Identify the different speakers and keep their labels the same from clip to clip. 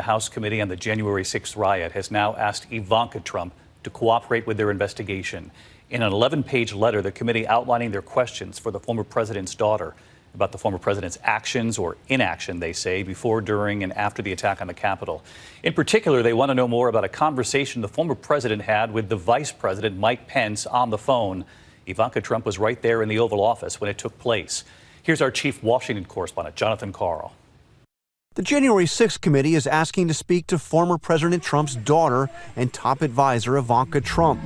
Speaker 1: The House Committee on the January 6th riot has now asked Ivanka Trump to cooperate with their investigation. In an 11-page letter, the committee outlining their questions for the former president's daughter about the former president's actions or inaction, they say, before, during, and after the attack on the Capitol. In particular, they want to know more about a conversation the former president had with the vice president, Mike Pence, on the phone. Ivanka Trump was right there in the Oval Office when it took place. Here's our chief Washington correspondent, Jonathan Karl.
Speaker 2: The January 6th committee is asking to speak to former President Trump's daughter and top advisor Ivanka Trump,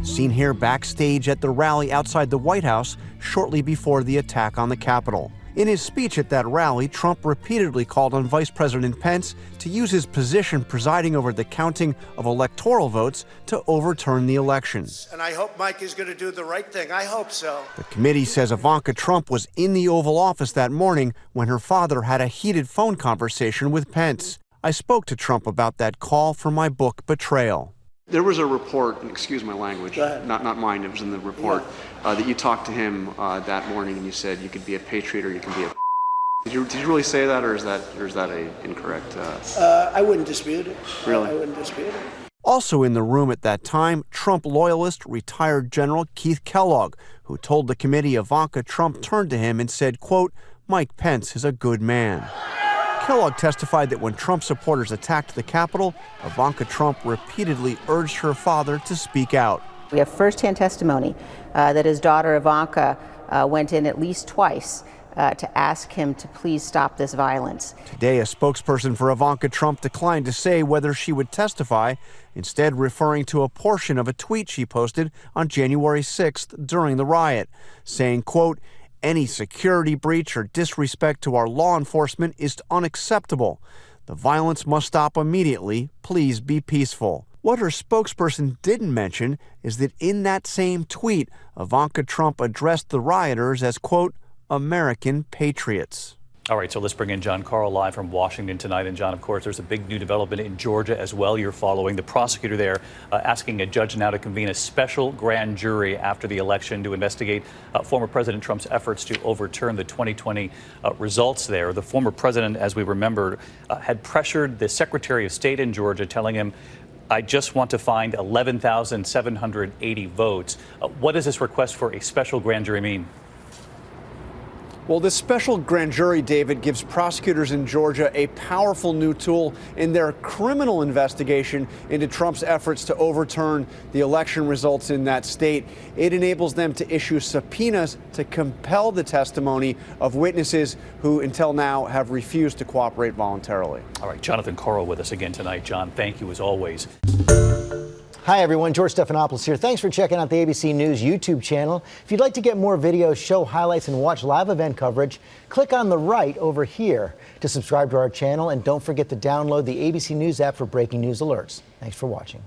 Speaker 2: seen here backstage at the rally outside the White House shortly before the attack on the Capitol. In his speech at that rally, Trump repeatedly called on Vice President Pence to use his position presiding over the counting of electoral votes to overturn the election.
Speaker 3: And I hope Mike is going to do the right thing. I hope so.
Speaker 2: The committee says Ivanka Trump was in the Oval Office that morning when her father had a heated phone conversation with Pence. I spoke to Trump about that call for my book, Betrayal.
Speaker 4: There was a report, and excuse my language, not mine, it was in the report, that you talked to him that morning and you said you could be a patriot or you can be a Did you really say that, or is that incorrect?
Speaker 3: I wouldn't dispute it.
Speaker 4: Really?
Speaker 3: I wouldn't dispute it.
Speaker 2: Also in the room at that time, Trump loyalist retired General Keith Kellogg, who told the committee Ivanka Trump turned to him and said, quote, "Mike Pence is a good man." Kellogg testified that when Trump supporters attacked the Capitol, Ivanka Trump repeatedly urged her father to speak out.
Speaker 5: We have firsthand testimony that his daughter Ivanka went in at least twice to ask him to please stop this violence.
Speaker 2: Today, a spokesperson for Ivanka Trump declined to say whether she would testify, instead referring to a portion of a tweet she posted on January 6th during the riot, saying, quote, "Any security breach or disrespect to our law enforcement is unacceptable. The violence must stop immediately. Please be peaceful." What her spokesperson didn't mention is that in that same tweet, Ivanka Trump addressed the rioters as, quote, "American patriots."
Speaker 1: All right, so let's bring in John Karl live from Washington tonight. And John, of course, there's a big new development in Georgia as well. You're following the prosecutor there asking a judge now to convene a special grand jury after the election to investigate former President Trump's efforts to overturn the 2020 results there. The former president, as we remember, had pressured the Secretary of State in Georgia, telling him, "I just want to find 11,780 votes." What does this request for a special grand jury mean?
Speaker 2: Well, this special grand jury, David, gives prosecutors in Georgia a powerful new tool in their criminal investigation into Trump's efforts to overturn the election results in that state. It enables them to issue subpoenas to compel the testimony of witnesses who, until now, have refused to cooperate voluntarily.
Speaker 1: All right, Jonathan Karl with us again tonight. John, thank you as always.
Speaker 6: Hi, everyone. George Stephanopoulos here. Thanks for checking out the ABC News YouTube channel. If you'd like to get more videos, show highlights, and watch live event coverage, click on the right over here to subscribe to our channel. And don't forget to download the ABC News app for breaking news alerts. Thanks for watching.